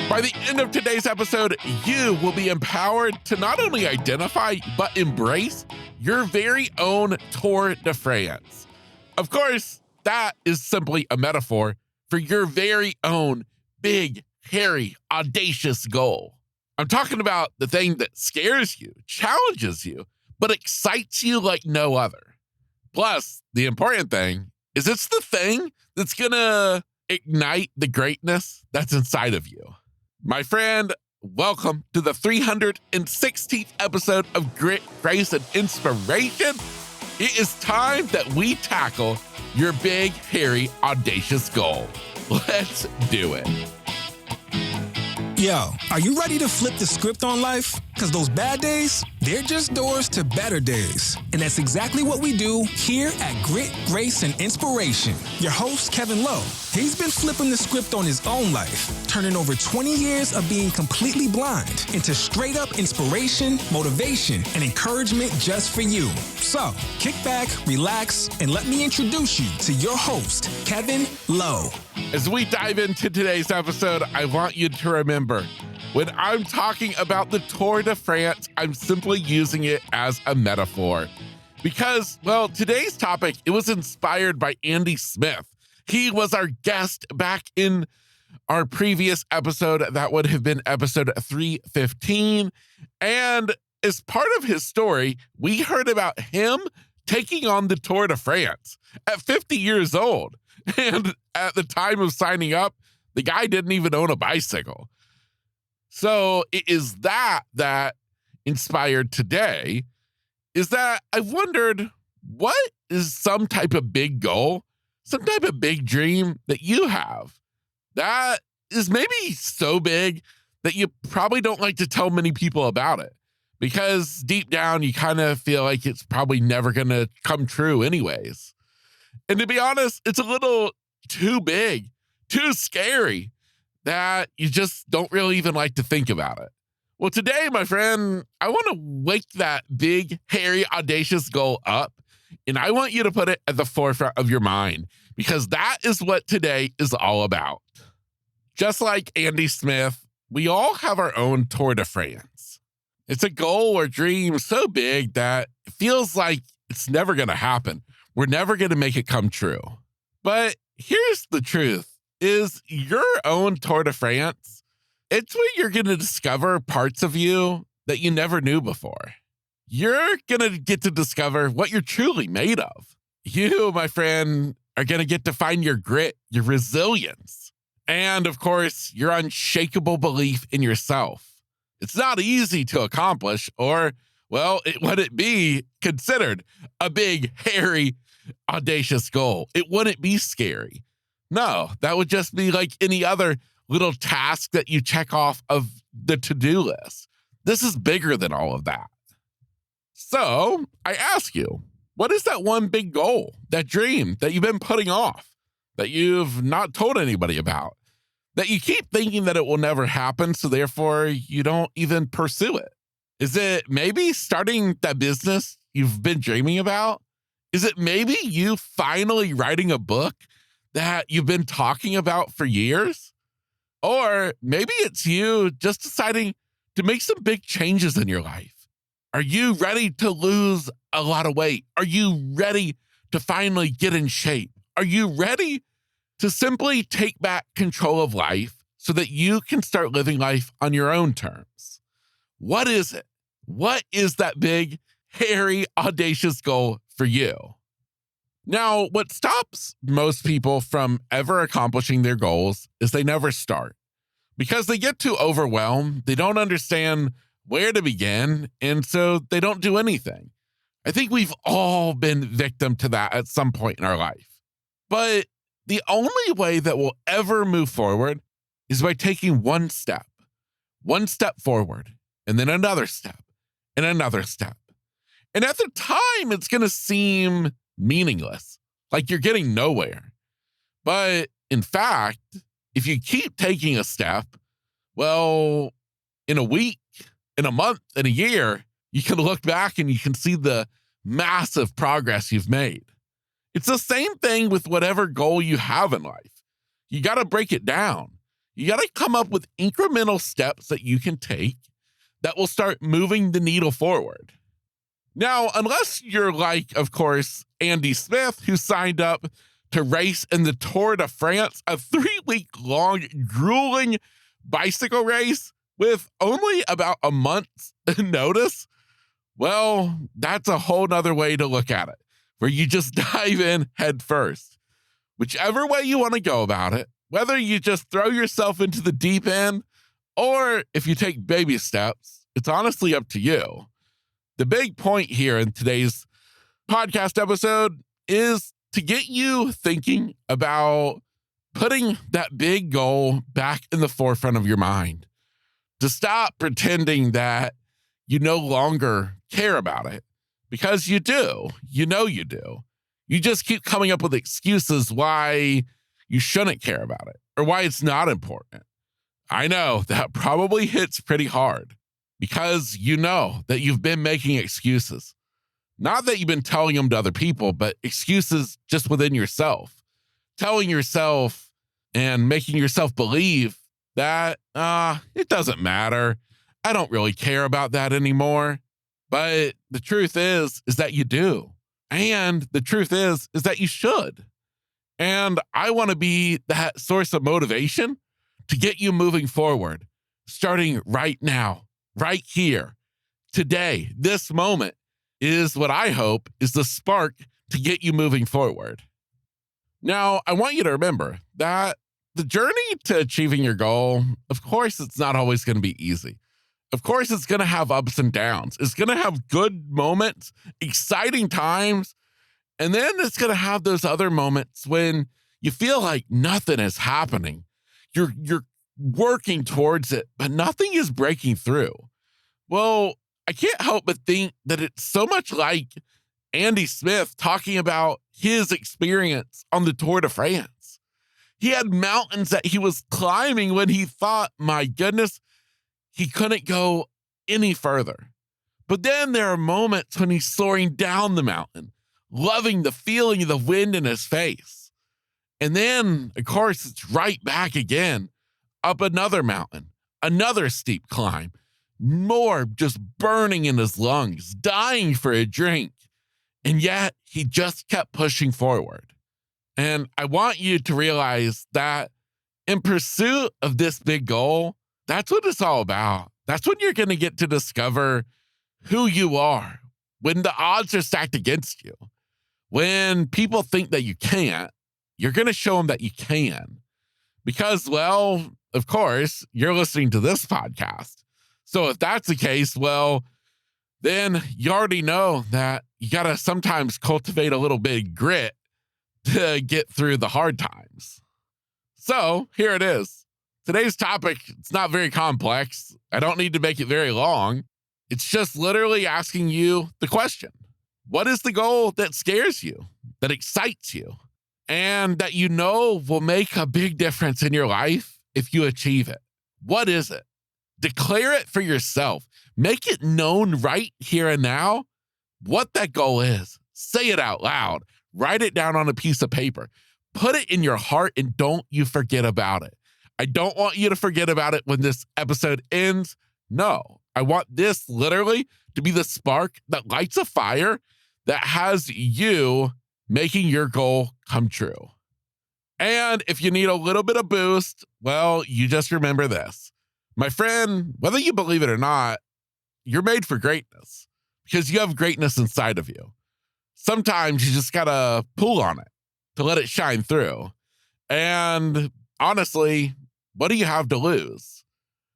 By the end of today's episode, you will be empowered to not only identify, but embrace your very own Tour de France. Of course, that is simply a metaphor for your very own big, hairy, audacious goal. I'm talking about the thing that scares you, challenges you, but excites you like no other. Plus, the important thing is it's the thing that's gonna ignite the greatness that's inside of you. My friend, welcome to the 316th episode of Grit, Grace, and Inspiration. It is time that we tackle your big, hairy, audacious goal. Let's do it. Yo, are you ready to flip the script on life? Because those bad days, they're just doors to better days. And that's exactly what we do here at Grit, Grace, and Inspiration. Your host, Kevin Lowe, he's been flipping the script on his own life, turning over 20 years of being completely blind into straight up inspiration, motivation, and encouragement just for you. So, kick back, relax, and let me introduce you to your host, Kevin Lowe. As we dive into today's episode, I want you to remember, when I'm talking about the Tour de France, I'm simply using it as a metaphor. Because, well, today's topic, it was inspired by Andy Smith. He was our guest back in our previous episode. That would have been episode 315. And as part of his story, we heard about him taking on the Tour de France at 50 years old. And at the time of signing up, the guy didn't even own a bicycle. So it is that inspired today, is that I've wondered, what is some type of big goal, some type of big dream that you have that is maybe so big that you probably don't like to tell many people about it? Because deep down, you kind of feel like it's probably never going to come true anyways. And to be honest, it's a little too big, too scary, that you just don't really even like to think about it. Well, today, my friend, I want to wake that big, hairy, audacious goal up, and I want you to put it at the forefront of your mind, because that is what today is all about. Just like Andy Smith, we all have our own Tour de France. It's a goal or dream so big that it feels like it's never going to happen. We're never going to make it come true. But here's the truth, is your own Tour de France, it's where you're going to discover parts of you that you never knew before. You're going to get to discover what you're truly made of. You, my friend, are going to get to find your grit, your resilience, and of course, your unshakable belief in yourself. It's not easy to accomplish, or, well, it wouldn't be considered a big, hairy, audacious goal. It wouldn't be scary. No, that would just be like any other little task that you check off of the to-do list. This is bigger than all of that. So I ask you, what is that one big goal, that dream that you've been putting off, that you've not told anybody about, that you keep thinking that it will never happen, so therefore you don't even pursue it? Is it maybe starting that business you've been dreaming about? Is it maybe you finally writing a book that you've been talking about for years? Or maybe it's you just deciding to make some big changes in your life. Are you ready to lose a lot of weight? Are you ready to finally get in shape? Are you ready to simply take back control of life so that you can start living life on your own terms? What is it? What is that big, hairy, audacious goal for you? Now, what stops most people from ever accomplishing their goals is they never start. Because they get too overwhelmed, they don't understand where to begin, and so they don't do anything. I think we've all been victim to that at some point in our life. But the only way that we'll ever move forward is by taking one step forward, and then another step, and another step. And at the time, it's going to seem meaningless, like you're getting nowhere. But in fact, if you keep taking a step, well, in a week, in a month, in a year, you can look back and you can see the massive progress you've made. It's the same thing with whatever goal you have in life. You got to break it down. You got to come up with incremental steps that you can take that will start moving the needle forward. Now, unless you're like, of course, Andy Smith, who signed up to race in the Tour de France, a 3-week-long grueling bicycle race with only about a month's notice, well, that's a whole nother way to look at it, where you just dive in head first. Whichever way you want to go about it, whether you just throw yourself into the deep end or if you take baby steps, it's honestly up to you. The big point here in today's podcast episode is to get you thinking about putting that big goal back in the forefront of your mind, to stop pretending that you no longer care about it, because you do. You know you do. You just keep coming up with excuses why you shouldn't care about it or why it's not important. I know that probably hits pretty hard because you know that you've been making excuses. Not that you've been telling them to other people, but excuses just within yourself. Telling yourself and making yourself believe that, it doesn't matter. I don't really care about that anymore. But the truth is that you do. And the truth is that you should. And I want to be that source of motivation to get you moving forward, starting right now, right here, today. This moment is what I hope is the spark to get you moving forward. Now, I want you to remember that the journey to achieving your goal, of course, it's not always going to be easy. Of course, it's going to have ups and downs. It's going to have good moments, exciting times, and then it's going to have those other moments when you feel like nothing is happening. You're working towards it, but nothing is breaking through. Well, I can't help but think that it's so much like Andy Smith talking about his experience on the Tour de France. He had mountains that he was climbing when he thought, my goodness, he couldn't go any further. But then there are moments when he's soaring down the mountain, loving the feeling of the wind in his face. And then, of course, it's right back again, up another mountain, another steep climb, more just burning in his lungs, dying for a drink. And yet he just kept pushing forward. And I want you to realize that in pursuit of this big goal, that's what it's all about. That's when you're going to get to discover who you are, when the odds are stacked against you. When people think that you can't, you're going to show them that you can. Because, well, of course, you're listening to this podcast. So if that's the case, well, then you already know that you got to sometimes cultivate a little bit of grit to get through the hard times. So here it is. Today's topic, it's not very complex. I don't need to make it very long. It's just literally asking you the question. What is the goal that scares you, that excites you, and that you know will make a big difference in your life if you achieve it? What is it? Declare it for yourself. Make it known right here and now what that goal is. Say it out loud. Write it down on a piece of paper. Put it in your heart and don't you forget about it. I don't want you to forget about it when this episode ends. No, I want this literally to be the spark that lights a fire that has you making your goal come true. And if you need a little bit of boost, well, you just remember this. My friend, whether you believe it or not, you're made for greatness because you have greatness inside of you. Sometimes you just got to pull on it to let it shine through. And honestly, what do you have to lose?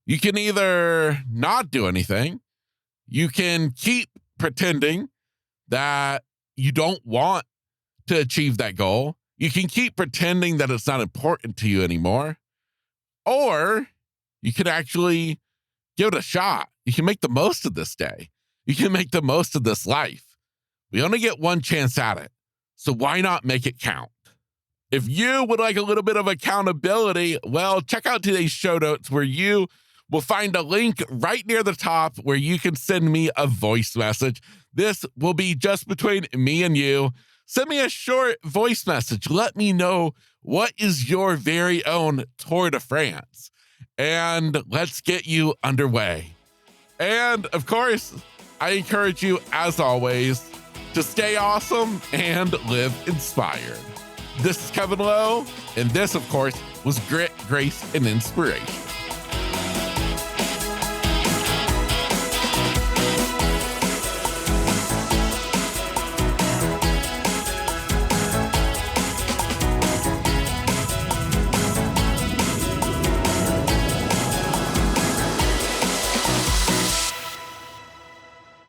You can either not do anything. You can keep pretending that you don't want to achieve that goal. You can keep pretending that it's not important to you anymore. Or you can actually give it a shot. You can make the most of this day. You can make the most of this life. We only get one chance at it. So why not make it count? If you would like a little bit of accountability, well, check out today's show notes where you will find a link right near the top where you can send me a voice message. This will be just between me and you. Send me a short voice message. Let me know what is your very own Tour de France. and let's get you underway. And of course, I encourage you, as always, to stay awesome and live inspired. This is Kevin Lowe, and this, of course, was Grit, Grace, and Inspiration.